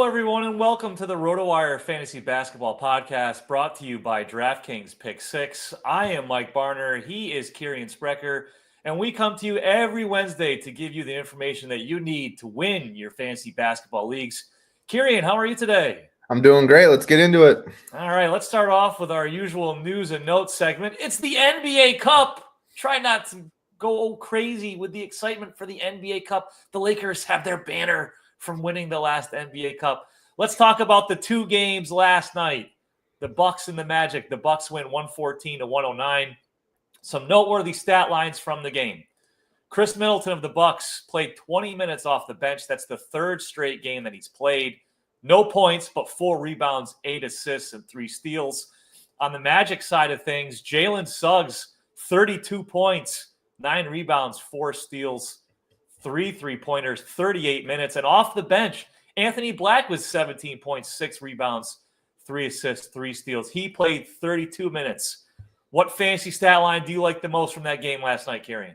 everyone, and welcome to the RotoWire Fantasy Basketball Podcast, brought to you by DraftKings Pick6. I am Mike Barner. He is Kirien Sprecher, and we come to you every Wednesday to give you the information that you need to win your fantasy basketball leagues. Kirien, how are you today? I'm doing great. Let's get into it. All right, let's start off with our usual news and notes segment. It's the NBA Cup. Try not to go crazy with the excitement for the NBA Cup. The Lakers have their banner from winning the last NBA Cup. Let's talk about the two games last night. The Bucks and the Magic. The Bucks win 114-109. Some noteworthy stat lines from the game. Chris Middleton of the Bucks played 20 minutes off the bench. That's the third straight game that he's played. No points, but 4 rebounds, 8 assists, and 3 steals. On the Magic side of things, Jalen Suggs, 32 points, 9 rebounds, 4 steals, 3 3-pointers, 38 minutes. And off the bench, Anthony Black was 17 points, 6 rebounds, 3 assists, 3 steals. He played 32 minutes. What fantasy stat line do you like the most from that game last night, Kirien?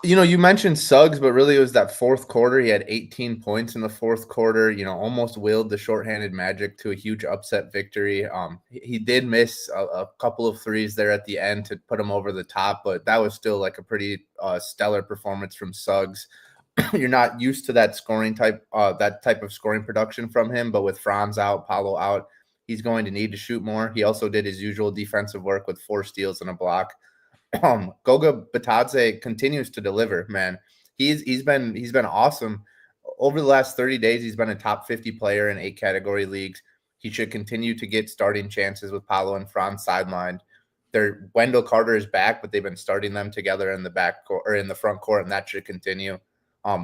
You mentioned Suggs, but really it was that fourth quarter. He had 18 points in the fourth quarter, almost willed the shorthanded Magic to a huge upset victory. He did miss a couple of threes there at the end to put him over the top, but that was still like a pretty stellar performance from Suggs. You're not used to that type of scoring production from him, but with Franz out, Powell out, he's going to need to shoot more. He also did his usual defensive work with 4 steals and a block. Goga Bitadze continues to deliver, man. He's been awesome. Over the last 30 days, he's been a top 50 player in 8 category leagues. He should continue to get starting chances with Paolo and Franz sidelined. Wendell Carter is back, but they've been starting them together in the back court or in the front court, and that should continue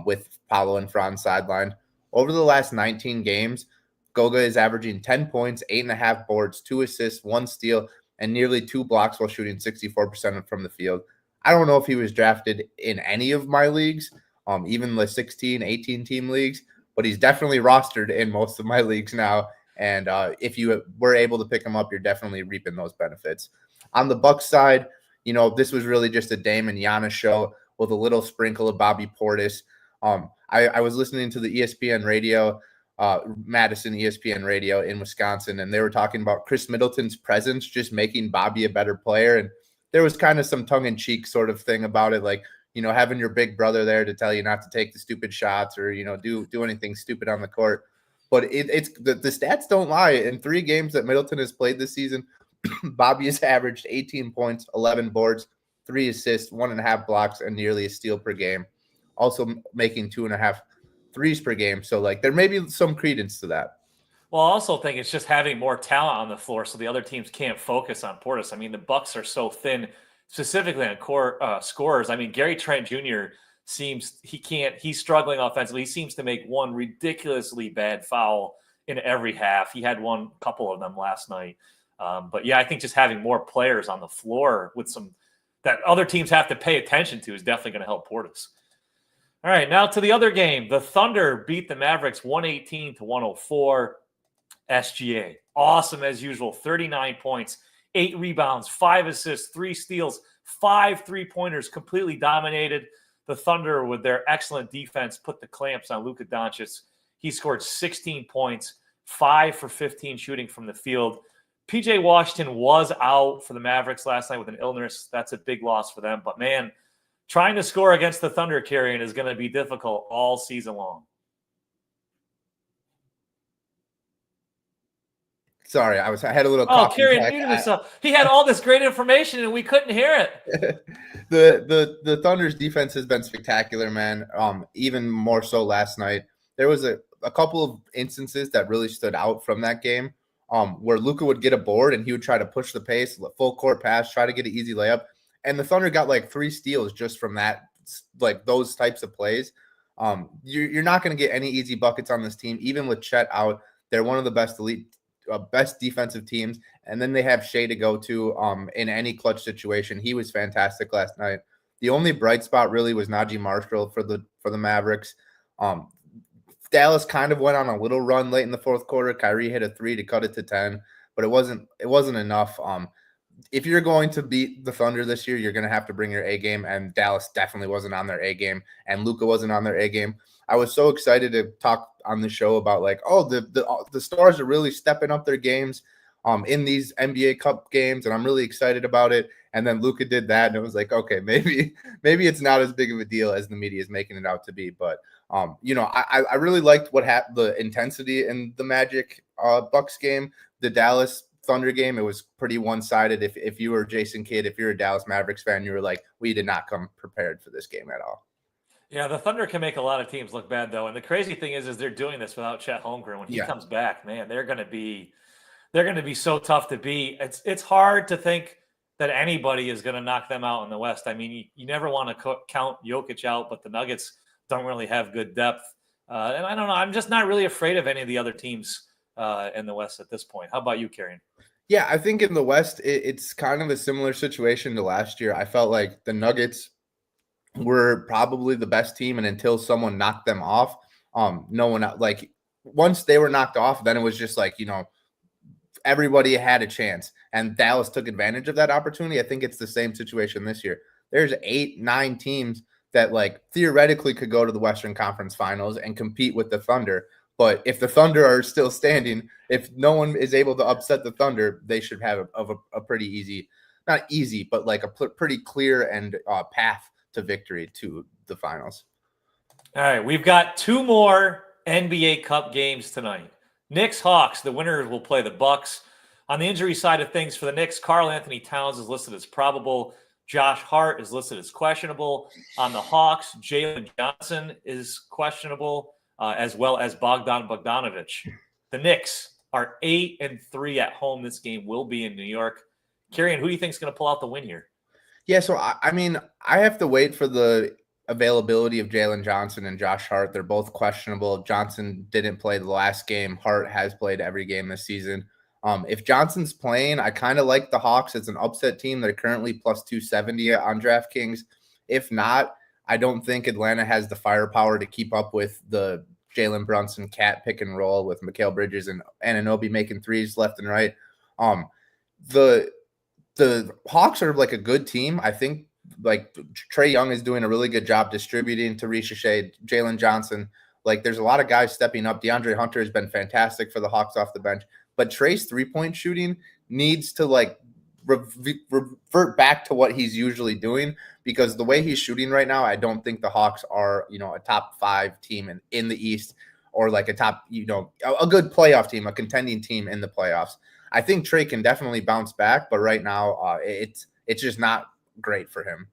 with Paolo and Franz sidelined. Over the last 19 games, Goga is averaging 10 points, 8.5 boards, 2 assists, 1 steal, and nearly 2 blocks while shooting 64% from the field. I don't know if he was drafted in any of my leagues, even the 16, 18-team leagues, but he's definitely rostered in most of my leagues now. And if you were able to pick him up, you're definitely reaping those benefits. On the Bucks side, this was really just a Dame and Giannis show with a little sprinkle of Bobby Portis. I was listening to the ESPN radio, Madison ESPN radio in Wisconsin, and they were talking about Chris Middleton's presence just making Bobby a better player. And there was kind of some tongue-in-cheek sort of thing about it, like, having your big brother there to tell you not to take the stupid shots or, do anything stupid on the court. But it's the stats don't lie. In 3 games that Middleton has played this season, Bobby has averaged 18 points, 11 boards, 3 assists, 1.5 blocks, and nearly a steal per game. Also making 2.5 threes per game. So there may be some credence to that. Well, I also think it's just having more talent on the floor so the other teams can't focus on Portis. I mean, the Bucks are so thin, specifically on core scorers. I mean, Gary Trent Jr. he's struggling offensively. He seems to make one ridiculously bad foul in every half. He had couple of them last night. But yeah, I think just having more players on the floor with some that other teams have to pay attention to is definitely going to help Portis. All right, now to the other game. The Thunder beat the Mavericks 118-104. SGA, awesome as usual, 39 points, 8 rebounds, 5 assists, 3 steals, 5 3-pointers, completely dominated. The Thunder, with their excellent defense, put the clamps on Luka Doncic. He scored 16 points, 5 for 15 shooting from the field. PJ Washington was out for the Mavericks last night with an illness. That's a big loss for them. But, man, trying to score against the Thunder, Kirien, is going to be difficult all season long. Sorry, I had a little coffee. Kirien muted himself. He had all this great information and we couldn't hear it. The Thunder's defense has been spectacular, man. Even more so last night. There was a couple of instances that really stood out from that game, where Luka would get a board and he would try to push the pace, full court pass, try to get an easy layup. And the Thunder got 3 steals just from that, those types of plays. You're not going to get any easy buckets on this team, even with Chet out. They're one of the best defensive teams, and then they have Shea to go to in any clutch situation. He was fantastic last night. The only bright spot really was Najee Marshall for the Mavericks. Dallas kind of went on a little run late in the fourth quarter. Kyrie hit a 3 to cut it to 10, but it wasn't enough. if you're going to beat the Thunder this year, you're going to have to bring your A game, and Dallas definitely wasn't on their A game, and Luka wasn't on their A game. I was so excited to talk on the show about like, oh, the stars are really stepping up their games in these NBA Cup games, and I'm really excited about it. And then Luka did that, and it was like, okay, maybe it's not as big of a deal as the media is making it out to be. But I really liked the intensity in the Magic Bucks game, the Dallas Thunder game. It was pretty one-sided. If you were Jason Kidd, if you're a Dallas Mavericks fan, you were like, we did not come prepared for this game at all. Yeah, the Thunder can make a lot of teams look bad, though. And the crazy thing is they're doing this without Chet Holmgren. When he comes back, man, they're going to be so tough to beat. It's hard to think that anybody is going to knock them out in the West. I mean, you never want to count Jokic out, but the Nuggets don't really have good depth. And I don't know. I'm just not really afraid of any of the other teams in the West at this point. How about you, Kirien? Yeah, I think in the West, it's kind of a similar situation to last year. I felt like the Nuggets were probably the best team, and until someone knocked them off, no one, like, once they were knocked off, then it was just like, everybody had a chance, and Dallas took advantage of that opportunity. I think it's the same situation this year. There's 8-9 teams that like theoretically could go to the Western Conference Finals and compete with the Thunder. But if the Thunder are still standing, if no one is able to upset the Thunder, they should have a pretty easy, not easy, but like a pretty clear and path to victory to the finals. All right, we've got 2 more NBA Cup games tonight. Knicks Hawks, the winners will play the Bucks. On the injury side of things for the Knicks, Karl Anthony Towns is listed as probable. Josh Hart is listed as questionable. On the Hawks, Jalen Johnson is questionable, as well as Bogdan Bogdanovic. The Knicks are 8-3 at home. This game will be in New York. Kirien, who do you think is going to pull out the win here? Yeah, so I mean, I have to wait for the availability of Jalen Johnson and Josh Hart. They're both questionable. Johnson didn't play the last game. Hart has played every game this season. If Johnson's playing, I kind of like the Hawks as an upset team. They're currently plus 270 on DraftKings. If not, I don't think Atlanta has the firepower to keep up with the Jalen Brunson cat pick and roll with Mikal Bridges and Anunoby making threes left and right. The Hawks are like a good team. I think like Trae Young is doing a really good job distributing to Shea, Jalen Johnson. Like there's a lot of guys stepping up. DeAndre Hunter has been fantastic for the Hawks off the bench, but Trae's 3-point shooting needs to like revert back to what he's usually doing, because the way he's shooting right now, I don't think the Hawks are, a top 5 team in the East, or like a top, a good playoff team, a contending team in the playoffs. I think Trae can definitely bounce back, but right now it's just not great for him.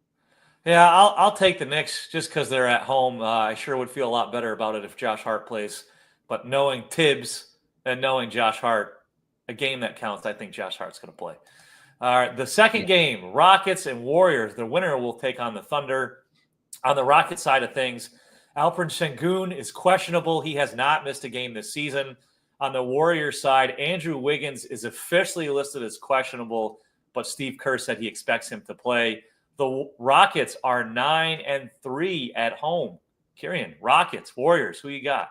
Yeah, I'll take the Knicks just because they're at home. I sure would feel a lot better about it if Josh Hart plays. But knowing Tibbs and knowing Josh Hart, a game that counts, I think Josh Hart's going to play. All right, the second game, Rockets and Warriors. The winner will take on the Thunder. On the Rocket side of things, Alperen Sengun is questionable. He has not missed a game this season. On the Warriors side, Andrew Wiggins is officially listed as questionable, but Steve Kerr said he expects him to play. The Rockets are 9-3 at home. Kirien, Rockets, Warriors, who you got?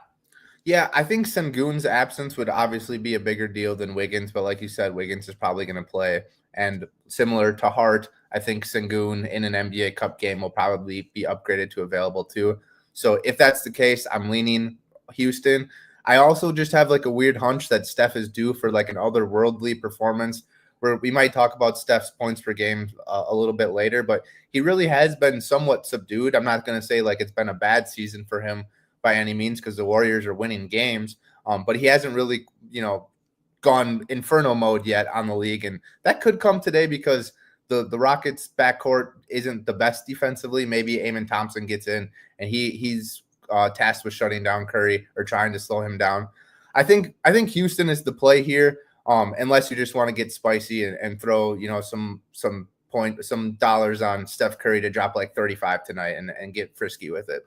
Yeah, I think Sengun's absence would obviously be a bigger deal than Wiggins, but like you said, Wiggins is probably going to play. And similar to Hart, I think Sengun in an NBA Cup game will probably be upgraded to available too. So if that's the case, I'm leaning Houston. I also just have like a weird hunch that Steph is due for like an otherworldly performance, where we might talk about Steph's points per game a little bit later, but he really has been somewhat subdued. I'm not going to say like it's been a bad season for him by any means, because the Warriors are winning games, but he hasn't really, gone inferno mode yet on the league, and that could come today because the Rockets backcourt isn't the best defensively. Maybe Amen Thompson gets in, and he's tasked with shutting down Curry or trying to slow him down. I think Houston is the play here, unless you just want to get spicy and throw some dollars on Steph Curry to drop like 35 tonight and get frisky with it.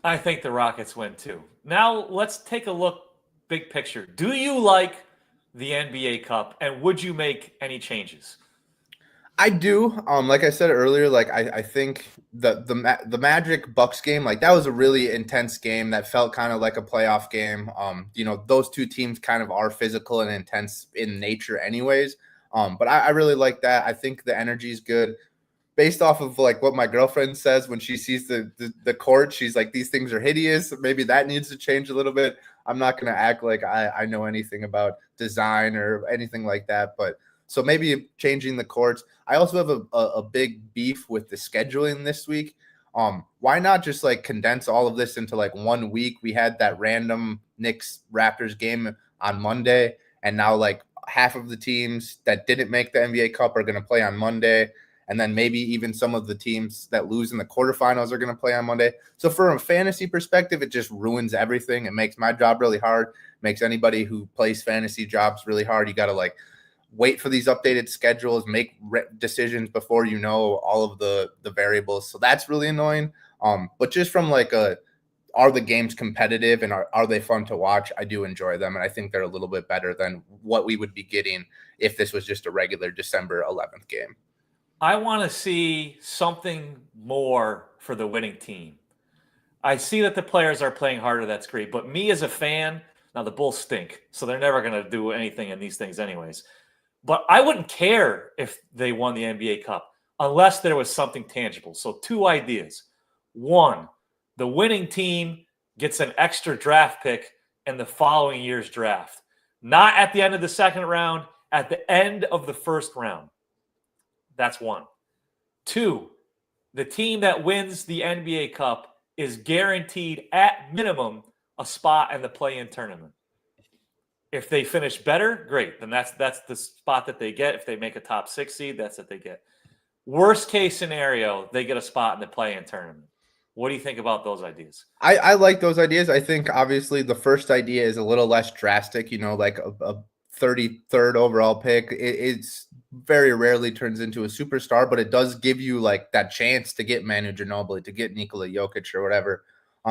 I think the Rockets win too. Now let's take a look big picture. Do you like the NBA Cup, and would you make any changes? I do. Like I said earlier, like I think the Magic Bucks game, like that was a really intense game that felt kind of like a playoff game. Those two teams kind of are physical and intense in nature anyways. But I really like that. I think the energy is good. Based off of like what my girlfriend says when she sees the court, she's like, these things are hideous. Maybe that needs to change a little bit. I'm not going to act like I know anything about design or anything like that. But so maybe changing the courts. I also have a big beef with the scheduling this week. Why not just like condense all of this into like 1 week? We had that random Knicks Raptors game on Monday, and now like half of the teams that didn't make the NBA Cup are going to play on Monday. And then maybe even some of the teams that lose in the quarterfinals are going to play on Monday. So from a fantasy perspective, it just ruins everything. It makes my job really hard. Makes anybody who plays fantasy jobs really hard. You got to like wait for these updated schedules, make decisions before you know all of the variables. So that's really annoying. But just from like are the games competitive and are they fun to watch? I do enjoy them. And I think they're a little bit better than what we would be getting if this was just a regular December 11th game. I want to see something more for the winning team. I see that the players are playing harder. That's great. But me as a fan, now the Bulls stink, so they're never going to do anything in these things anyways. But I wouldn't care if they won the NBA Cup unless there was something tangible. So 2 ideas. 1, the winning team gets an extra draft pick in the following year's draft. Not at the end of the second round, at the end of the first round. That's 1. 2, the team that wins the NBA Cup is guaranteed at minimum a spot in the play-in tournament. If they finish better, great. Then that's the spot that they get. If they make a top 6 seed, that's what they get. Worst case scenario, they get a spot in the play-in tournament. What do you think about those ideas? I like those ideas. I think obviously the first idea is a little less drastic, like a 33rd overall pick. It's very rarely turns into a superstar, but it does give you like that chance to get Manu Ginobili, to get Nikola Jokic or whatever.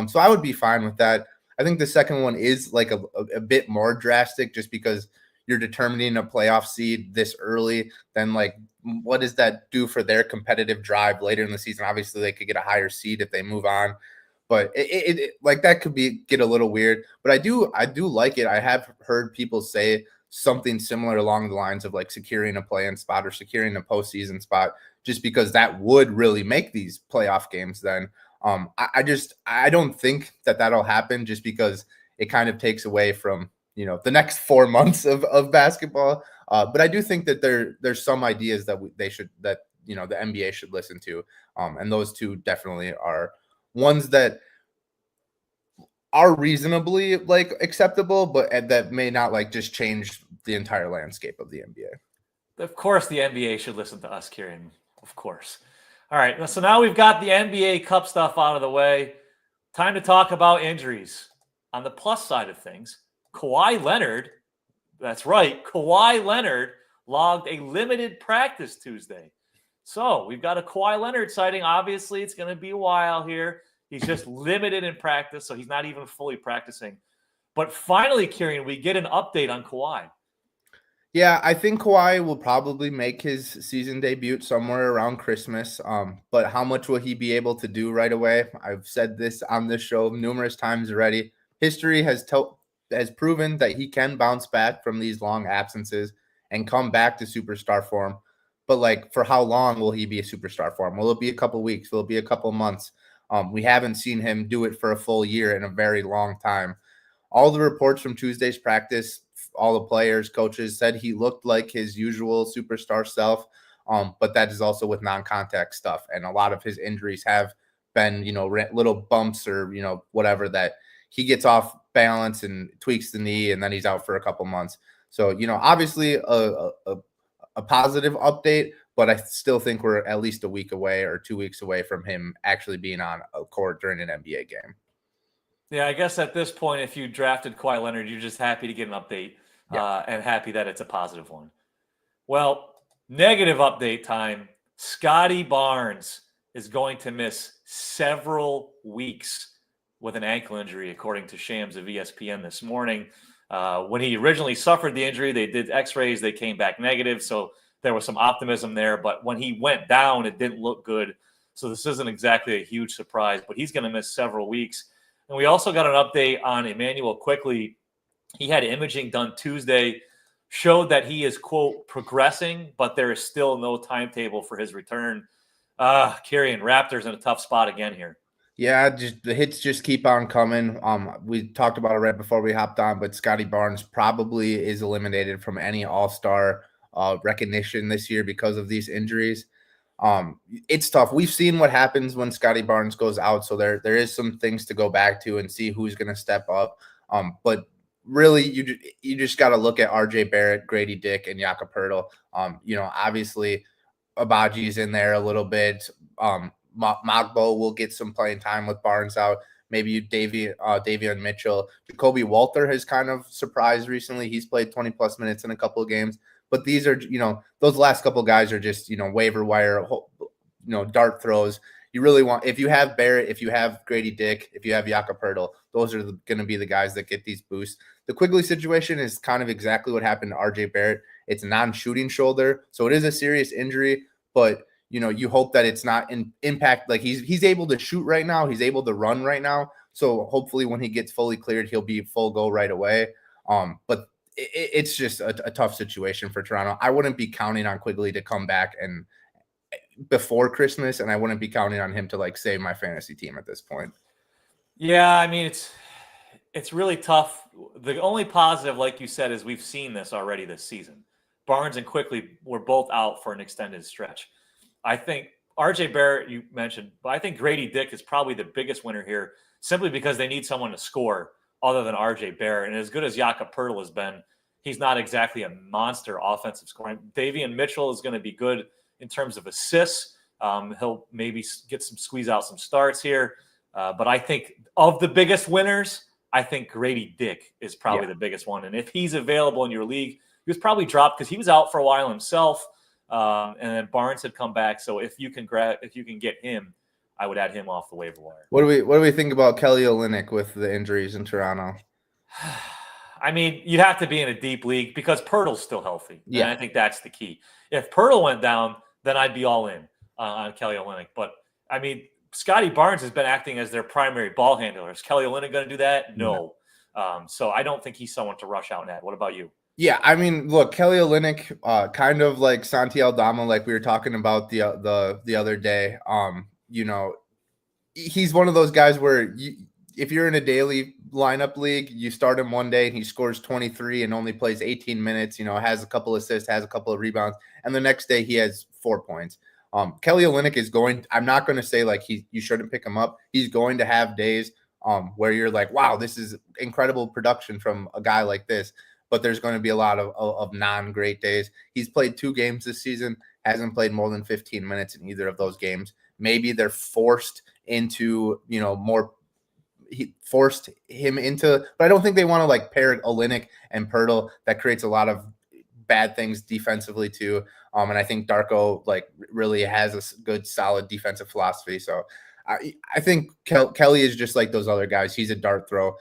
So I would be fine with that. I think the second one is like a bit more drastic just because you're determining a playoff seed this early. Then like, what does that do for their competitive drive later in the season? Obviously they could get a higher seed if they move on, but it like that could get a little weird, but I do like it. I have heard people say something similar along the lines of like securing a play-in spot or securing a postseason spot, just because that would really make these playoff games then. I don't think that'll happen just because it kind of takes away from, the next 4 months of basketball. But I do think that there's some ideas that the NBA should listen to. And those 2 definitely are ones that are reasonably like acceptable, but that may not like just change the entire landscape of the NBA. Of course, the NBA should listen to us, Kirien. Of course. All right. So now we've got the NBA Cup stuff out of the way. Time to talk about injuries. On the plus side of things, Kawhi Leonard, that's right, Kawhi Leonard logged a limited practice Tuesday. So we've got a Kawhi Leonard sighting. Obviously, it's going to be a while here. He's just limited in practice, so he's not even fully practicing. But finally, Kirien, we get an update on Kawhi. Yeah, I think Kawhi will probably make his season debut somewhere around Christmas. But how much will he be able to do right away? I've said this on this show numerous times already. History has proven that he can bounce back from these long absences and come back to superstar form. But like, for how long will he be a superstar form? Will it be a couple weeks? Will it be a couple months? We haven't seen him do it for a full year in a very long time. All the reports from Tuesday's practice, all the players, coaches said he looked like his usual superstar self. But that is also with non-contact stuff. And a lot of his injuries have been, little bumps or, whatever, that he gets off balance and tweaks the knee and then he's out for a couple months. So, obviously a positive update, but I still think we're at least a week away or 2 weeks away from him actually being on a court during an NBA game. Yeah, I guess at this point, if you drafted Kawhi Leonard, you're just happy to get an update. Yeah. And happy that it's a positive one. Well, negative update time. Scottie Barnes is going to miss several weeks with an ankle injury, according to Shams of ESPN this morning. When he originally suffered the injury, they did x-rays. They came back negative, so there was some optimism there. But when he went down, it didn't look good. So this isn't exactly a huge surprise, but he's going to miss several weeks. And we also got an update on Emmanuel Quickley. He had imaging done Tuesday, showed that he is, quote, progressing, but there is still no timetable for his return. Kirien, Raptors in a tough spot again here. Yeah, just the hits just keep on coming. We talked about it right before we hopped on, but Scottie Barnes probably is eliminated from any All-Star recognition this year because of these injuries. It's tough. We've seen what happens when Scottie Barnes goes out, so there is some things to go back to and see who's going to step up. But really, you just got to look at RJ Barrett, Grady Dick, and Jakob Poeltl. Obviously, Abaji's in there a little bit. Mogbo will get some playing time with Barnes out. Maybe Davion Mitchell. Jacoby Walter has kind of surprised recently. He's played 20-plus minutes in a couple of games. But these are, those last couple of guys are just, waiver wire, dart throws. You really want, if you have Barrett, if you have Grady Dick, if you have Jakob Poeltl, those are going to be the guys that get these boosts. The Quigley situation is kind of exactly what happened to RJ Barrett. It's a non-shooting shoulder, so it is a serious injury, but you hope that it's not in impact. Like he's able to shoot right now. He's able to run right now. So hopefully when he gets fully cleared, he'll be full go right away. But it's just a tough situation for Toronto. I wouldn't be counting on Quigley to come back and before Christmas, and I wouldn't be counting on him to save my fantasy team at this point. Yeah, I mean, it's really tough. The only positive, like you said, is we've seen this already this season. Barnes and Quigley were both out for an extended stretch. I think RJ Barrett, you mentioned, but I think Grady Dick is probably the biggest winner here simply because they need someone to score other than RJ Barrett. And as good as Jakob Poeltl has been, he's not exactly a monster offensive scoring. Davion Mitchell is going to be good in terms of assists. He'll maybe squeeze out some starts here. But I think of the biggest winners, I think Grady Dick is probably the biggest one. And if he's available in your league, he was probably dropped because he was out for a while himself. And then Barnes had come back. So if you can get him, I would add him off the waiver wire. What do we think about Kelly Olynyk with the injuries in Toronto? I mean, you'd have to be in a deep league because Poeltl's still healthy. Yeah, and I think that's the key. If Poeltl went down, then I'd be all in on Kelly Olynyk. But I mean, Scottie Barnes has been acting as their primary ball handler. Is Kelly Olynyk going to do that? No. So I don't think he's someone to rush out and add. What about you? Yeah, I mean, look, Kelly Olynyk, kind of like Santi Aldama, like we were talking about the other day. He's one of those guys where if you're in a daily lineup league, you start him one day and he scores 23 and only plays 18 minutes. Has a couple assists, has a couple of rebounds, and the next day he has 4 points. Kelly Olynyk is going. I'm not going to say you shouldn't pick him up. He's going to have days where you're like, wow, this is incredible production from a guy like this. But there's going to be a lot of non-great days. He's played 2 games this season, hasn't played more than 15 minutes in either of those games. Maybe they're forced into, forced him into, but I don't think they want to pair Olynyk and Poeltl. That creates a lot of bad things defensively too. And I think Darko really has a good, solid defensive philosophy. So I think Kelly is just like those other guys. He's a dart throw,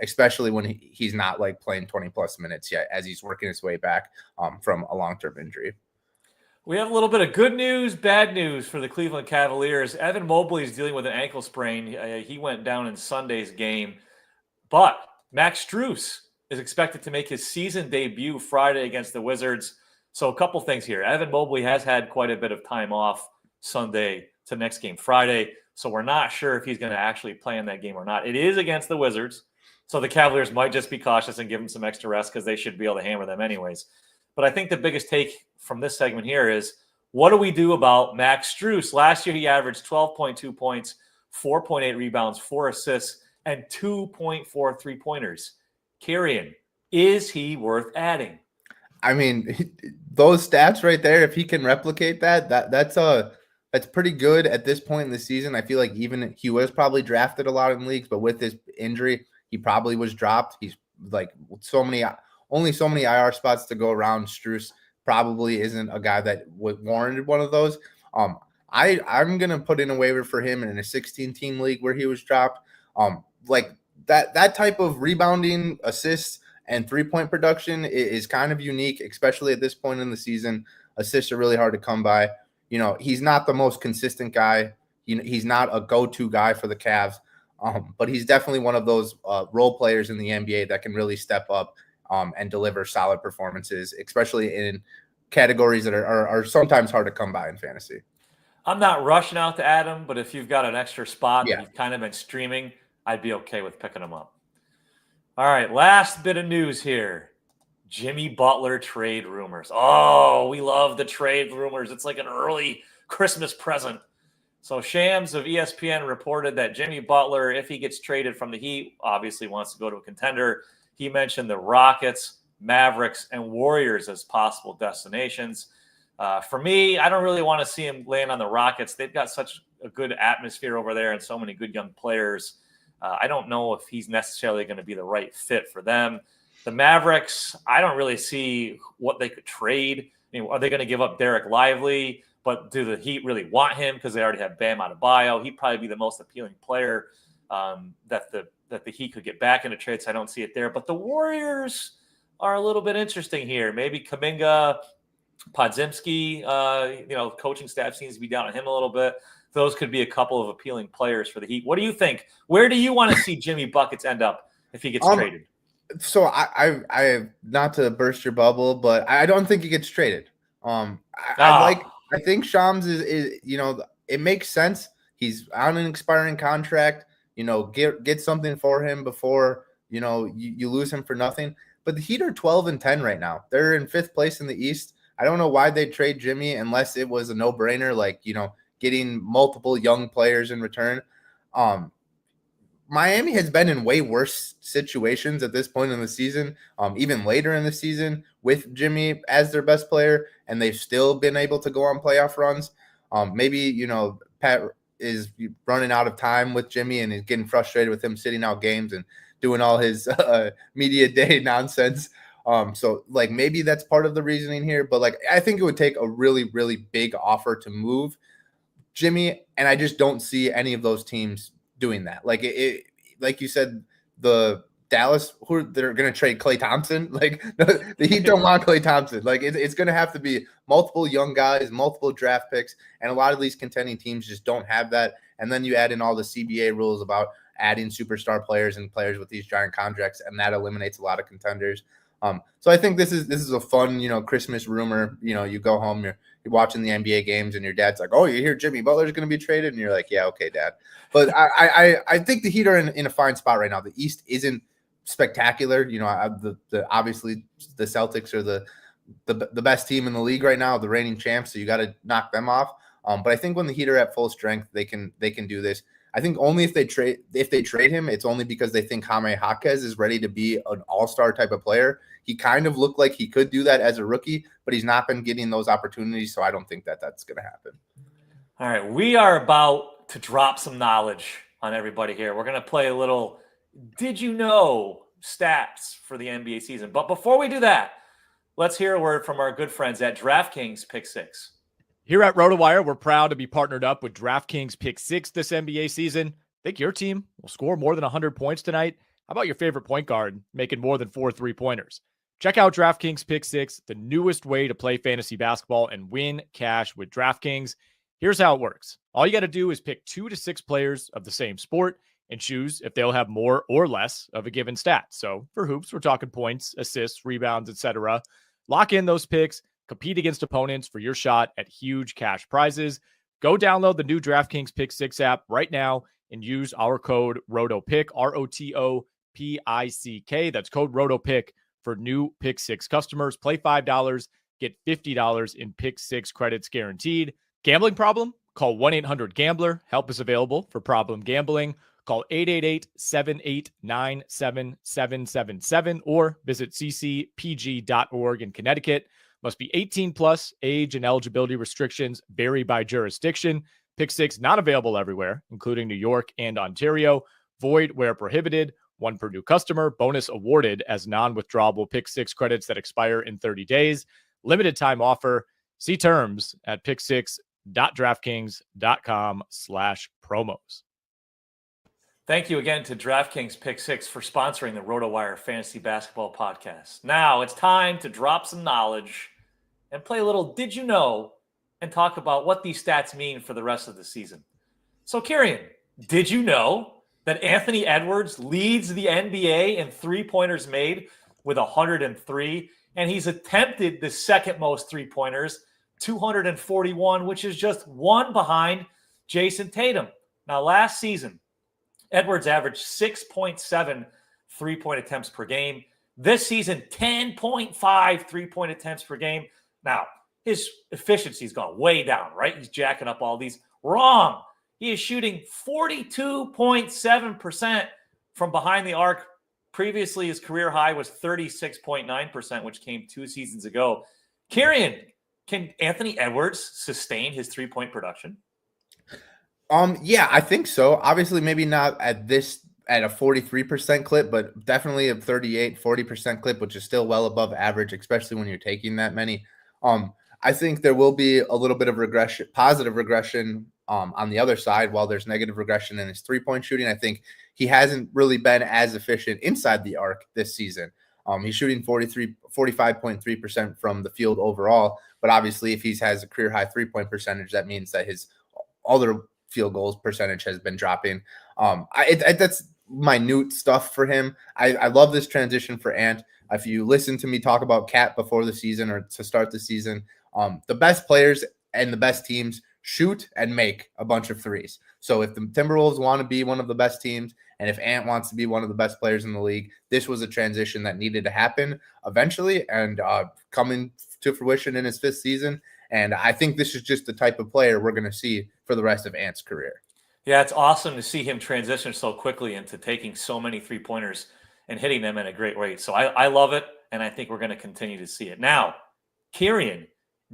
especially when he's not playing 20-plus minutes yet as he's working his way back from a long-term injury. We have a little bit of good news, bad news for the Cleveland Cavaliers. Evan Mobley is dealing with an ankle sprain. He went down in Sunday's game. But Max Strus is expected to make his season debut Friday against the Wizards. So a couple things here. Evan Mobley has had quite a bit of time off Sunday to next game Friday. So we're not sure if he's going to actually play in that game or not. It is against the Wizards. So the Cavaliers might just be cautious and give him some extra rest because they should be able to hammer them anyways. But I think the biggest take from this segment here is, what do we do about Max Strus? Last year, he averaged 12.2 points, 4.8 rebounds, 4 assists, and 2.4 three-pointers. Kirien, is he worth adding? I mean, those stats right there, if he can replicate that's pretty good at this point in the season. I feel like even he was probably drafted a lot in leagues, but with his injury, he probably was dropped. He's only so many IR spots to go around. Strus probably isn't a guy that warranted one of those. I'm gonna put in a waiver for him in a 16-team league where he was dropped. That type of rebounding, assists, and 3-point production is kind of unique, especially at this point in the season. Assists are really hard to come by. He's not the most consistent guy. He's not a go-to guy for the Cavs, but he's definitely one of those role players in the NBA that can really step up and deliver solid performances, especially in categories that are sometimes hard to come by in fantasy. I'm not rushing out to add him, but if you've got an extra spot that Yeah. you've kind of been streaming, I'd be okay with picking him up. All right, last bit of news here. Jimmy Butler trade rumors. Oh, we love the trade rumors. It's like an early Christmas present. So Shams of ESPN reported that Jimmy Butler, if he gets traded from the Heat, obviously wants to go to a contender. He mentioned the Rockets, Mavericks, and Warriors as possible destinations. For me, I don't really want to see him land on the Rockets. They've got such a good atmosphere over there and so many good young players. I don't know if he's necessarily going to be the right fit for them. The Mavericks, I don't really see what they could trade. I mean, are they going to give up Derek Lively? But do the Heat really want him because they already have Bam Adebayo? He'd probably be the most appealing player that the Heat could get back into trades. So I don't see it there. But the Warriors are a little bit interesting here. Maybe Kuminga, Podziemski, coaching staff seems to be down on him a little bit. Those could be a couple of appealing players for the Heat. What do you think? Where do you want to see Jimmy Buckets end up if he gets traded? So I not to burst your bubble, but I don't think he gets traded. I think Shams is it makes sense. He's on an expiring contract. Get something for him before you lose him for nothing. But the Heat are 12-10 right now. They're in 5th place in the East. I don't know why they'd trade Jimmy unless it was a no-brainer, like getting multiple young players in return. Miami has been in way worse situations at this point in the season, even later in the season with Jimmy as their best player, and they've still been able to go on playoff runs. Maybe, Pat is running out of time with Jimmy and is getting frustrated with him sitting out games and doing all his media day nonsense. So maybe that's part of the reasoning here, but I think it would take a really, really big offer to move Jimmy, and I just don't see any of those teams doing that. Like you said, the Dallas, they're going to trade Klay Thompson. The Heat don't want Klay Thompson. It's going to have to be multiple young guys, multiple draft picks, and a lot of these contending teams just don't have that. And then you add in all the CBA rules about adding superstar players and players with these giant contracts, and that eliminates a lot of contenders. So I think this is a fun, Christmas rumor. You go home, you're watching the NBA games, and your dad's like, "Oh, you hear Jimmy Butler's going to be traded?" And you're like, "Yeah, okay, Dad." But I think the Heat are in a fine spot right now. The East isn't spectacular. Obviously the Celtics are the best team in the league right now, the reigning champs. So you got to knock them off. But I think when the Heat are at full strength, they can do this. I think only if they trade him, it's only because they think Jaime Jaquez is ready to be an all-star type of player. He kind of looked like he could do that as a rookie, but he's not been getting those opportunities, so I don't think that's going to happen. All right, we are about to drop some knowledge on everybody here. We're going to play a little Did You Know stats for the NBA season. But before we do that, let's hear a word from our good friends at DraftKings Pick6. Here at RotoWire, we're proud to be partnered up with DraftKings Pick6 this NBA season. Think your team will score more than 100 points tonight? How about your favorite point guard making more than 4 3-pointers? Check out DraftKings Pick6, the newest way to play fantasy basketball and win cash with DraftKings. Here's how it works. All you got to do is pick 2 to 6 players of the same sport and choose if they'll have more or less of a given stat. So for hoops, we're talking points, assists, rebounds, etc. Lock in those picks. Compete against opponents for your shot at huge cash prizes. Go download the new DraftKings Pick6 app right now and use our code ROTOPICK, ROTOPICK. That's code ROTOPICK for new Pick6 customers. Play $5, get $50 in Pick6 credits guaranteed. Gambling problem? Call 1-800-GAMBLER. Help is available for problem gambling. Call 888-789-7777 or visit ccpg.org in Connecticut. Must be 18 plus. Age and eligibility restrictions vary by jurisdiction. Pick6 not available everywhere, including New York and Ontario. Void where prohibited. 1 per new customer. Bonus awarded as non-withdrawable Pick6 credits that expire in 30 days. Limited time offer. See terms at pick6.draftkings.com/promos. Thank you again to DraftKings Pick6 for sponsoring the RotoWire Fantasy Basketball Podcast. Now it's time to drop some knowledge and play a little Did You Know and talk about what these stats mean for the rest of the season. So, Kirien, did you know that Anthony Edwards leads the NBA in 3-pointers made with 103, and he's attempted the second most three-pointers, 241, which is just one behind Jason Tatum. Now, last season, Edwards averaged 6.7 three-point attempts per game. This season, 10.5 three-point attempts per game. Now, his efficiency's gone way down, right? He's jacking up all these. Wrong. He is shooting 42.7% from behind the arc. Previously, his career high was 36.9%, which came 2 seasons ago. Kirien, can Anthony Edwards sustain his three-point production? Yeah, I think so. Obviously, maybe not at a 43% clip, but definitely a 40% clip, which is still well above average, especially when you're taking that many. I think there will be a little bit of regression, positive regression on the other side, while there's negative regression in his three-point shooting. I think he hasn't really been as efficient inside the arc this season. He's shooting 45.3% from the field overall, but obviously if he has a career high three-point percentage, that means that his other field goals percentage has been dropping. That's minute stuff for him. I love this transition for Ant. If you listen to me talk about Cat before the season or to start the season, the best players and the best teams shoot and make a bunch of threes. So if the Timberwolves want to be one of the best teams, and if Ant wants to be one of the best players in the league, this was a transition that needed to happen eventually and coming to fruition in his 5th season. And I think this is just the type of player we're going to see for the rest of Ant's career. Yeah, it's awesome to see him transition so quickly into taking so many three-pointers and hitting them at a great rate. So I love it, and I think we're going to continue to see it. Now, Kirien,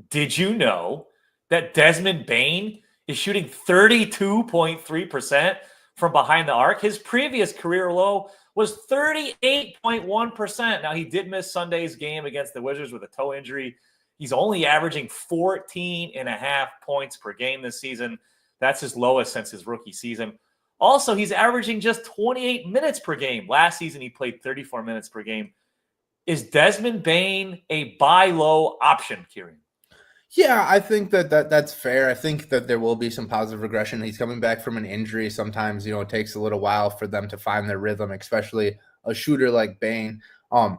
did you know that Desmond Bane is shooting 32.3% from behind the arc? His previous career low was 38.1%. Now, he did miss Sunday's game against the Wizards with a toe injury. He's only averaging 14.5 points per game this season. That's his lowest since his rookie season. Also, he's averaging just 28 minutes per game. Last season, he played 34 minutes per game. Is Desmond Bane a buy low option, Kirien? Yeah, I think that's fair. I think that there will be some positive regression. He's coming back from an injury. Sometimes, it takes a little while for them to find their rhythm, especially a shooter like Bane. I'm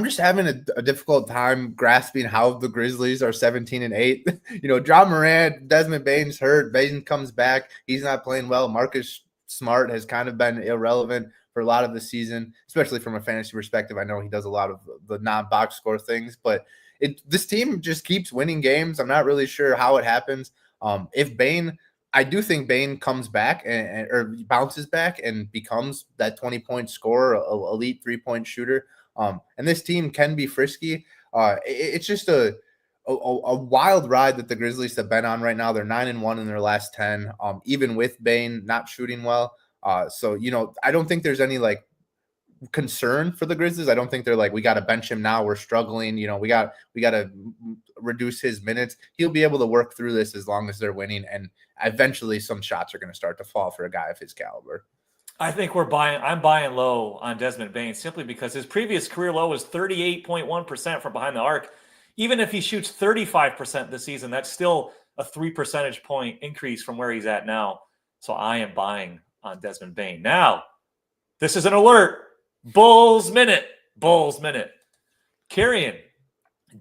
just having a difficult time grasping how the Grizzlies are 17-8. John Morant, Desmond Bane's hurt. Bane comes back. He's not playing well. Marcus Smart has kind of been irrelevant for a lot of the season, especially from a fantasy perspective. I know he does a lot of the non-box score things, but this team just keeps winning games. I'm not really sure how it happens. I do think Bane comes back or bounces back and becomes that 20-point scorer, elite three-point shooter. And this team can be frisky. It's just a wild ride that the Grizzlies have been on right now. They're 9-1 in their last 10, even with Bane not shooting well. So I don't think there's any concern for the Grizzlies. I don't think they're we got to bench him now. We're struggling. We got to reduce his minutes. He'll be able to work through this as long as they're winning. And eventually some shots are going to start to fall for a guy of his caliber. I think I'm buying low on Desmond Bane simply because his previous career low was 38.1% from behind the arc. Even if he shoots 35% this season, that's still a 3 percentage point increase from where he's at now. So I am buying on Desmond Bane. Now, this is an alert. Bulls minute. Kirien,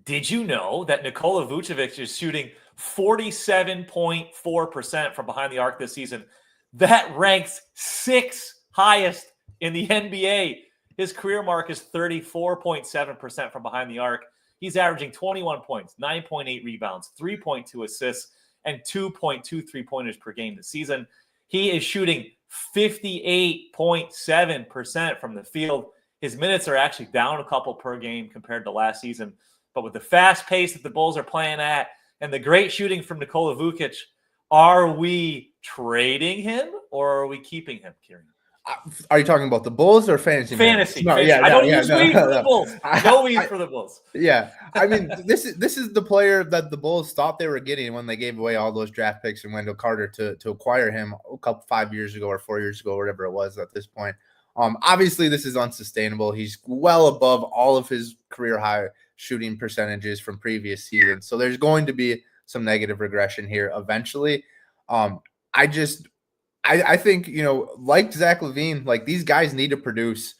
did you know that Nikola Vucevic is shooting 47.4% from behind the arc this season? That ranks 6th highest in the NBA. His career mark is 34.7% from behind the arc. He's averaging 21 points, 9.8 rebounds, 3.2 assists, and 2.2 three-pointers per game this season. He is shooting 58.7% from the field. His minutes are actually down a couple per game compared to last season. But with the fast pace that the Bulls are playing at and the great shooting from Nikola Vucevic, are we trading him or are we keeping him, Kirien? Are you talking about the Bulls or fantasy? Fantasy. No, fantasy. I don't use weed for the Bulls. No weed for the Bulls. Yeah. I mean, this is the player that the Bulls thought they were getting when they gave away all those draft picks and Wendell Carter to acquire him 5 years ago or 4 years ago, whatever it was at this point. Obviously, this is unsustainable. He's well above all of his career high shooting percentages from previous seasons. So there's going to be some negative regression here eventually. I think, like Zach LaVine, these guys need to produce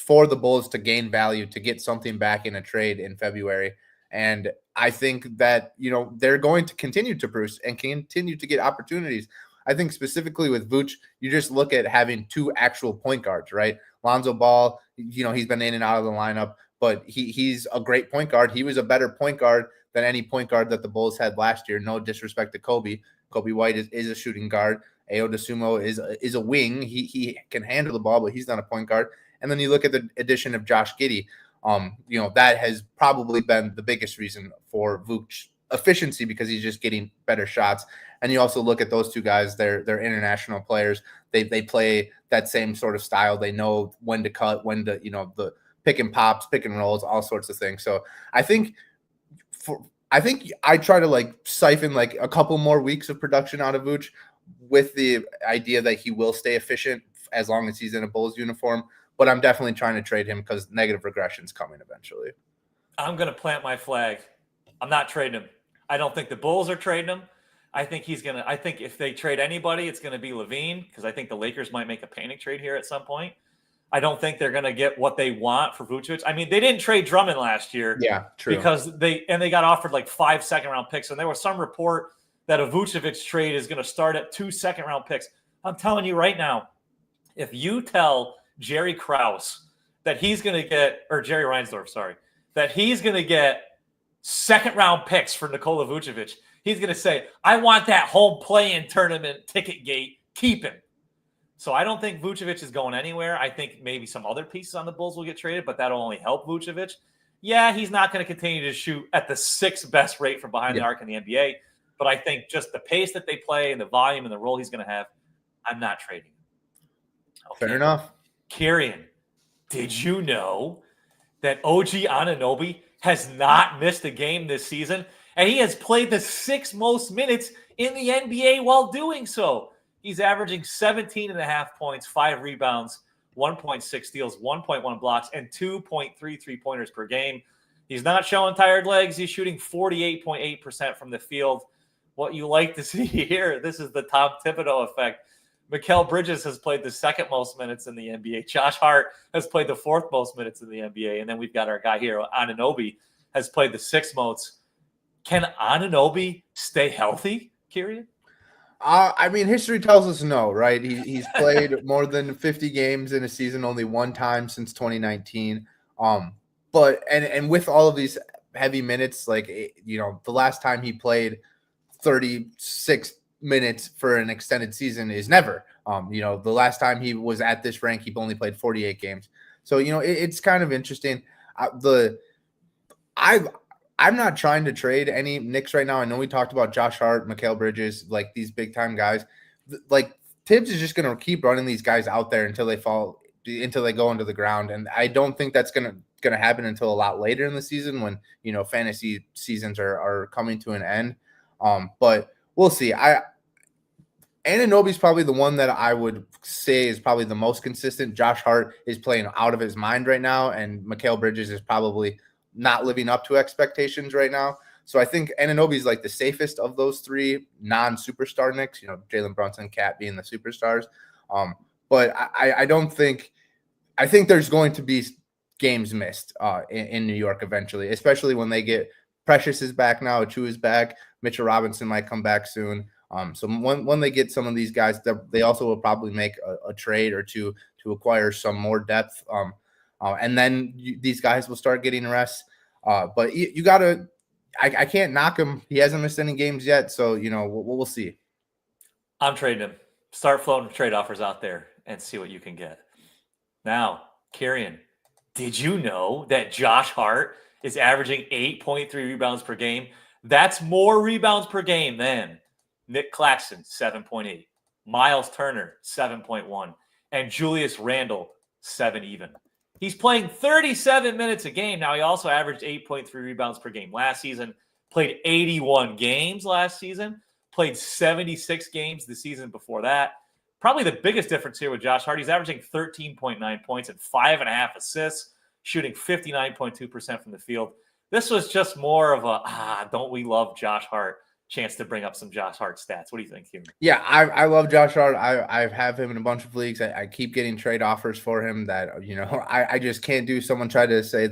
for the Bulls to gain value, to get something back in a trade in February. And I think that, they're going to continue to produce and continue to get opportunities. I think specifically with Vooch, you just look at having two actual point guards, right? Lonzo Ball, he's been in and out of the lineup, but he's a great point guard. He was a better point guard than any point guard that the Bulls had last year. No disrespect to Kobe. Kobe White is a shooting guard. Ayo Dosunmu is a wing. He can handle the ball, but he's not a point guard. And then you look at the addition of Josh Giddey. That has probably been the biggest reason for Vooch efficiency, because he's just getting better shots. And you also look at those two guys, they're international players. They play that same sort of style. They know when to cut, when to, the pick and pops, pick and rolls, all sorts of things. So I think I try to siphon a couple more weeks of production out of Vooch, with the idea that he will stay efficient as long as he's in a Bulls uniform. But I'm definitely trying to trade him because negative regression is coming eventually. I'm going to plant my flag. I'm not trading him. I don't think the Bulls are trading him. I think if they trade anybody, it's going to be LaVine, because I think the Lakers might make a panic trade here at some point. I don't think they're going to get what they want for Vucevic. I mean, they didn't trade Drummond last year. Yeah, true. Because they got offered 5 second-round picks. And there was some report that a Vucevic trade is going to start at 2 second-round picks. I'm telling you right now, if you tell Jerry Krause that he's going to get, or Jerry Reinsdorf, sorry, that he's going to get second-round picks for Nikola Vucevic, he's going to say, I want that home play-in tournament ticket gate. Keep him. So I don't think Vucevic is going anywhere. I think maybe some other pieces on the Bulls will get traded, but that'll only help Vucevic. Yeah, he's not going to continue to shoot at the 6th best rate from behind the arc in the NBA, but I think just the pace that they play and the volume and the role he's going to have, I'm not trading him. Okay. Fair enough. Kirien, did you know that OG Anunoby has not missed a game this season, and he has played the 6th most minutes in the NBA while doing so? He's averaging 17.5 points, 5 rebounds, 1.6 steals, 1.1 blocks, and 2.3 3-pointers per game. He's not showing tired legs. He's shooting 48.8% from the field. What you like to see here, this is the Tom Thibodeau effect. Mikal Bridges has played the 2nd most minutes in the NBA. Josh Hart has played the 4th most minutes in the NBA. And then we've got our guy here, Anunoby, has played the 6th most. Can Anunoby stay healthy, Kirien? I mean, history tells us no, right? He's played more than 50 games in a season only one time since 2019. But with all of these heavy minutes, the last time he played 36 minutes for an extended season is never. The last time he was at this rank, he only played 48 games. So, it's kind of interesting. I'm not trying to trade any Knicks right now. I know we talked about Josh Hart, Mikal Bridges, these big time guys. Tibbs is just going to keep running these guys out there until they go into the ground. And I don't think that's going to happen until a lot later in the season when, fantasy seasons are coming to an end. But we'll see. Anunoby's probably the one that I would say is probably the most consistent. Josh Hart is playing out of his mind right now, and Mikal Bridges is probably not living up to expectations right now. So I think Anunoby's the safest of those 3 non-superstar Knicks, Jalen Brunson, Cat being the superstars. But I think there's going to be games missed in New York eventually, especially when they get Precious is back now, Achua is back, Mitchell Robinson might come back soon. So when they get some of these guys, they also will probably make a trade or two to acquire some more depth. And then these guys will start getting rests. But you got to – I can't knock him. He hasn't missed any games yet, so, we'll see. I'm trading him. Start floating trade offers out there and see what you can get. Now, Kirien, did you know that Josh Hart is averaging 8.3 rebounds per game? That's more rebounds per game than Nick Claxton, 7.8, Miles Turner, 7.1, and Julius Randle, 7 even. He's playing 37 minutes a game. Now, he also averaged 8.3 rebounds per game last season, played 81 games last season, played 76 games the season before that. Probably the biggest difference here with Josh Hart, he's averaging 13.9 points and 5.5 assists, shooting 59.2% from the field. This was just more of a, don't we love Josh Hart chance to bring up some Josh Hart stats. What do you think here? Yeah, I love Josh Hart. I have him in a bunch of leagues. I keep getting trade offers for him that, I just can't do. Someone tried to say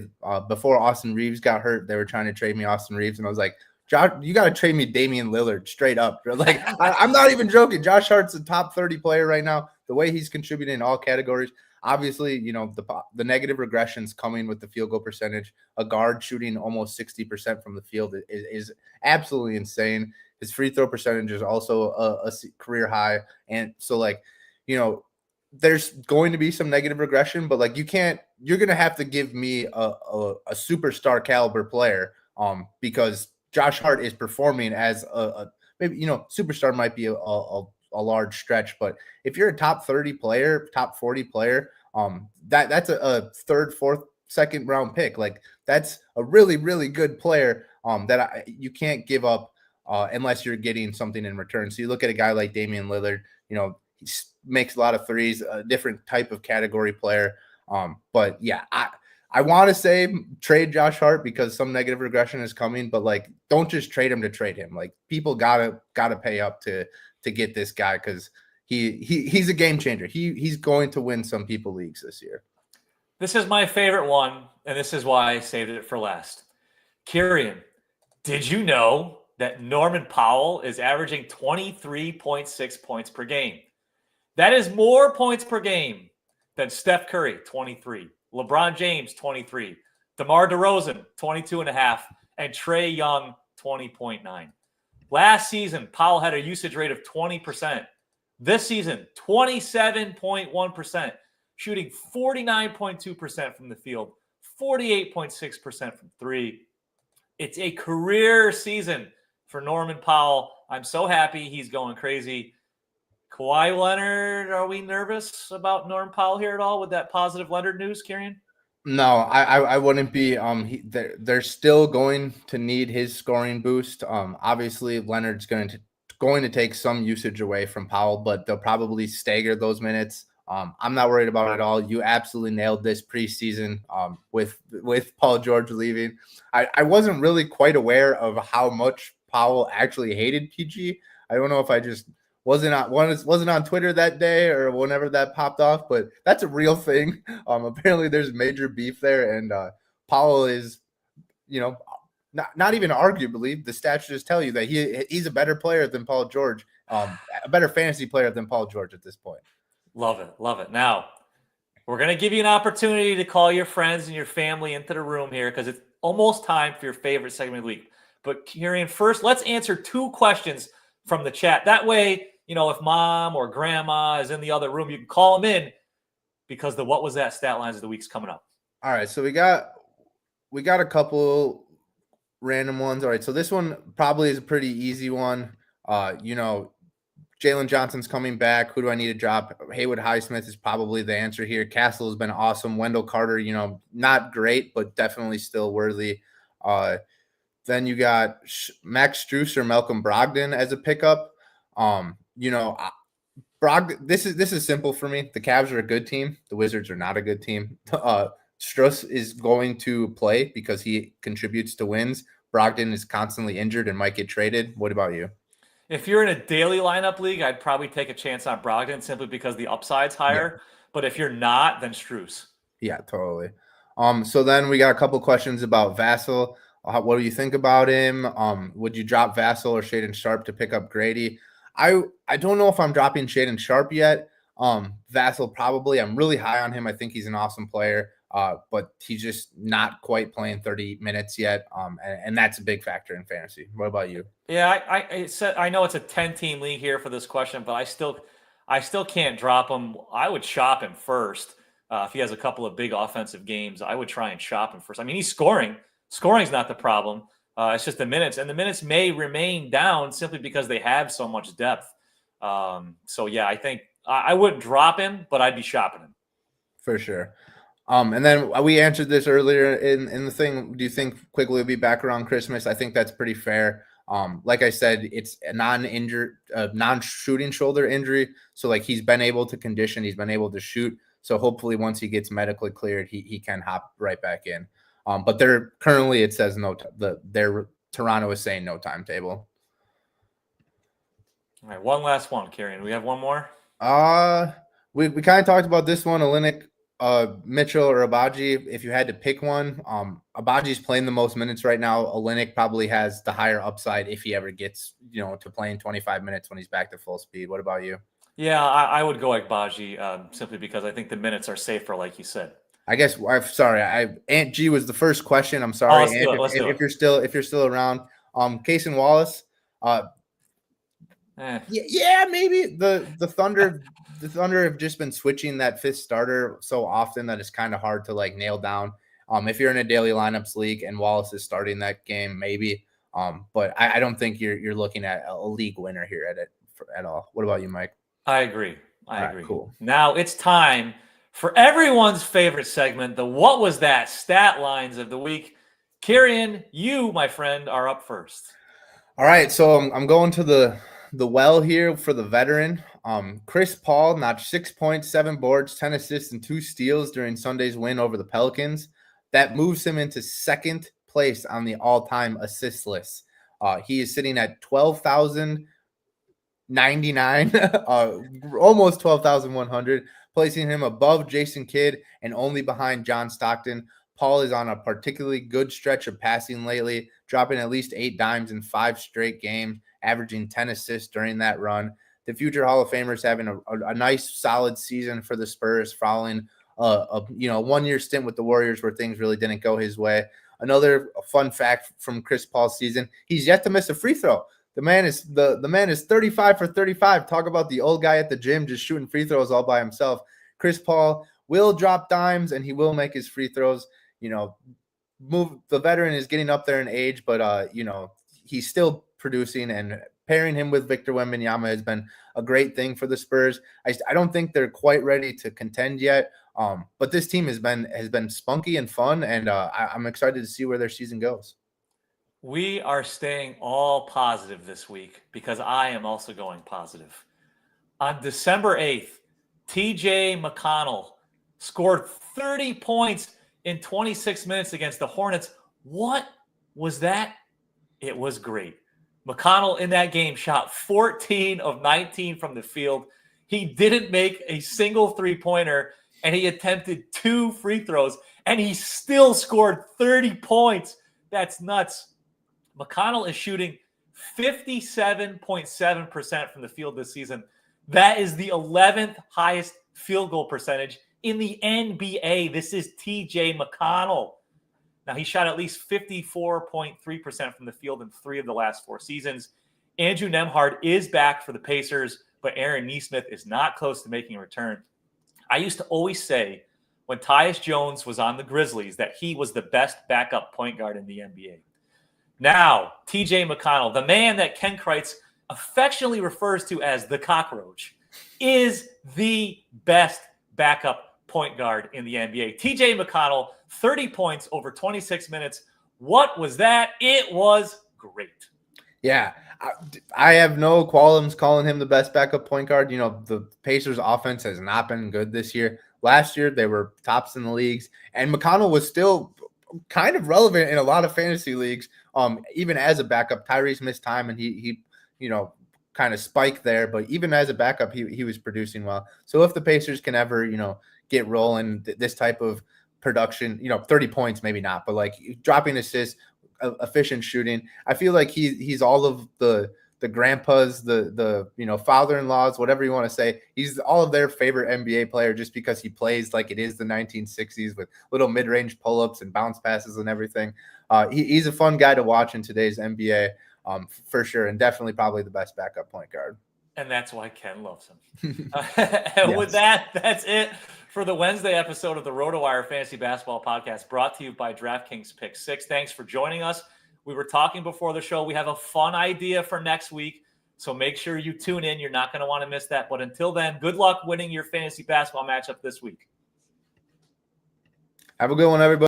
before Austin Reeves got hurt, they were trying to trade me Austin Reeves. And I was like, Josh, you got to trade me Damian Lillard straight up. Like, I'm not even joking. Josh Hart's a top 30 player right now. The way he's contributing in all categories. Obviously, the negative regressions coming with the field goal percentage. A guard shooting almost 60% from the field is absolutely insane. His free throw percentage is also a career high. And so, there's going to be some negative regression, but you're going to have to give me a superstar caliber player because Josh Hart is performing as maybe, superstar might be a large stretch, but if you're a top 30 player, top 40 player, that's a third, fourth, second round pick. Like, that's a really, really good player that you can't give up unless you're getting something in return. So you look at a guy like Damian Lillard, he makes a lot of threes, a different type of category player. But yeah, I want to say trade Josh Hart because some negative regression is coming, but don't just trade him to trade him. Like, people gotta pay up to get this guy because he's a game changer. He's going to win some people leagues this year. This is my favorite one, and this is why I saved it for last. Kirien, did you know that Norman Powell is averaging 23.6 points per game? That is more points per game than Steph Curry, 23, LeBron James, 23, DeMar DeRozan, 22.5, and Trae Young, 20.9. Last season, Powell had a usage rate of 20%. This season, 27.1%, shooting 49.2% from the field, 48.6% from three. It's a career season for Norman Powell. I'm so happy he's going crazy. Kawhi Leonard, are we nervous about Norman Powell here at all with that positive Leonard news, Kirien? No, I wouldn't be. They're still going to need his scoring boost. Obviously Leonard's going to take some usage away from Powell, but they'll probably stagger those minutes. I'm not worried about it at all. You absolutely nailed this preseason with Paul George leaving. I wasn't really quite aware of how much Powell actually hated PG. I don't know if I just wasn't on Twitter that day or whenever that popped off, but that's a real thing. Apparently there's major beef there, and Powell is, not even arguably, the stats just tell you that he's a better player than Paul George, a better fantasy player than Paul George at this point. Love it. Love it. Now, we're going to give you an opportunity to call your friends and your family into the room here because it's almost time for your favorite segment of the week. But Kirien, first, let's answer 2 questions from the chat. That way, if mom or grandma is in the other room, you can call them in because the What Was That stat lines of the week's coming up. All right. So we got a couple random ones. All right. So this one probably is a pretty easy one. Jalen Johnson's coming back. Who do I need to drop? Haywood Highsmith is probably the answer here. Castle has been awesome. Wendell Carter, not great, but definitely still worthy. Then you got Max Strus or Malcolm Brogdon as a pickup. This is simple for me. The Cavs are a good team. The Wizards are not a good team. Strus is going to play because he contributes to wins. Brogdon is constantly injured and might get traded. What about you? If you're in a daily lineup league, I'd probably take a chance on Brogdon simply because the upside's higher. Yeah. But if you're not, then Strus. Yeah, totally. So then we got a couple questions about Vassell. What do you think about him? Would you drop Vassell or Shaedon Sharpe to pick up Grady? I don't know if I'm dropping Shaedon Sharpe yet. Vassell probably. I'm really high on him. I think he's an awesome player, but he's just not quite playing 30 minutes yet, and that's a big factor in fantasy. What about you? Yeah, I know it's a 10-team league here for this question, but I still can't drop him. I would shop him first. If he has a couple of big offensive games, I would try and shop him first. I mean, he's scoring. Scoring's not the problem. It's just the minutes, and the minutes may remain down simply because they have so much depth. So yeah, I think I wouldn't drop him, but I'd be shopping him for sure. And then we answered this earlier in the thing. Do you think Quigley will be back around Christmas? I think that's pretty fair. Like I said, it's a non-shooting shoulder injury. So he's been able to condition, he's been able to shoot. So hopefully once he gets medically cleared, he can hop right back in. But it says no. Toronto is saying no timetable. All right, one last one, Kirien. We have one more. We kind of talked about this one, Olynyk, Mitchell or Abaji. If you had to pick one, Abaji's playing the most minutes right now. Olynyk probably has the higher upside if he ever gets, to playing 25 minutes when he's back to full speed. What about you? Yeah, I would go Agbaji simply because I think the minutes are safer, like you said. I guess I'm sorry. Aunt G was the first question. I'm sorry, Let's do it. if you're still around. Case and Wallace. Yeah, maybe the Thunder have just been switching that fifth starter so often that it's kind of hard to like nail down. If you're in a daily lineups league and Wallace is starting that game, maybe. But I don't think you're looking at a league winner here at all. What about you, Mike? I agree. I agree. Cool. Now it's time for everyone's favorite segment, the What Was That Stat Lines of the Week. Kirien, you, my friend, are up first. All right, so I'm going to the well here for the veteran. Chris Paul notched 6 points, 7 boards, 10 assists, and 2 steals during Sunday's win over the Pelicans. That moves him into second place on the all-time assist list. He is sitting at 12,099, almost 12,100, placing him above Jason Kidd and only behind John Stockton. Paul is on a particularly good stretch of passing lately, dropping at least 8 dimes in 5 straight games, averaging 10 assists during that run. The future Hall of Famer is having a nice, solid season for the Spurs following a 1-year stint with the Warriors where things really didn't go his way. Another fun fact from Chris Paul's season: he's yet to miss a free throw. The man is 35 for 35. Talk about the old guy at the gym just shooting free throws all by himself. Chris Paul will drop dimes and he will make his free throws. The veteran is getting up there in age, but he's still producing, and pairing him with Victor Wembanyama has been a great thing for the Spurs. I don't think they're quite ready to contend yet, but this team has been spunky and fun, and I'm excited to see where their season goes. We are staying all positive this week because I am also going positive. On December 8th, TJ McConnell scored 30 points in 26 minutes against the Hornets. What was that? It was great. McConnell in that game shot 14 of 19 from the field. He didn't make a single three-pointer, and he attempted 2 free throws, and he still scored 30 points. That's nuts. McConnell is shooting 57.7% from the field this season. That is the 11th highest field goal percentage in the NBA. This is TJ McConnell. Now, he shot at least 54.3% from the field in 3 of the last 4 seasons. Andrew Nembhard is back for the Pacers, but Aaron Nesmith is not close to making a return. I used to always say when Tyus Jones was on the Grizzlies that he was the best backup point guard in the NBA. Now, TJ McConnell, the man that Ken Kreitz affectionately refers to as the cockroach, is the best backup point guard in the NBA. TJ McConnell, 30 points over 26 minutes. What was that? It was great. Yeah, I have no qualms calling him the best backup point guard. The Pacers offense has not been good this year. Last year, they were tops in the leagues, and McConnell was still kind of relevant in a lot of fantasy leagues, even as a backup. Tyrese missed time, and he kind of spiked there, but even as a backup, he was producing well. So if the Pacers can ever, get rolling this type of production, 30 points, maybe not, but like dropping assists, efficient shooting, I feel like he's all of the grandpas, the father-in-laws, whatever you want to say. He's all of their favorite NBA player just because he plays like it is the 1960s with little mid-range pull-ups and bounce passes and everything. He's a fun guy to watch in today's NBA, for sure, and definitely probably the best backup point guard. And that's why Ken loves him. And with that, that's it for the Wednesday episode of the RotoWire Fantasy Basketball Podcast, brought to you by DraftKings Pick6. Thanks for joining us. We were talking before the show. We have a fun idea for next week, so make sure you tune in. You're not going to want to miss that. But until then, good luck winning your fantasy basketball matchup this week. Have a good one, everybody.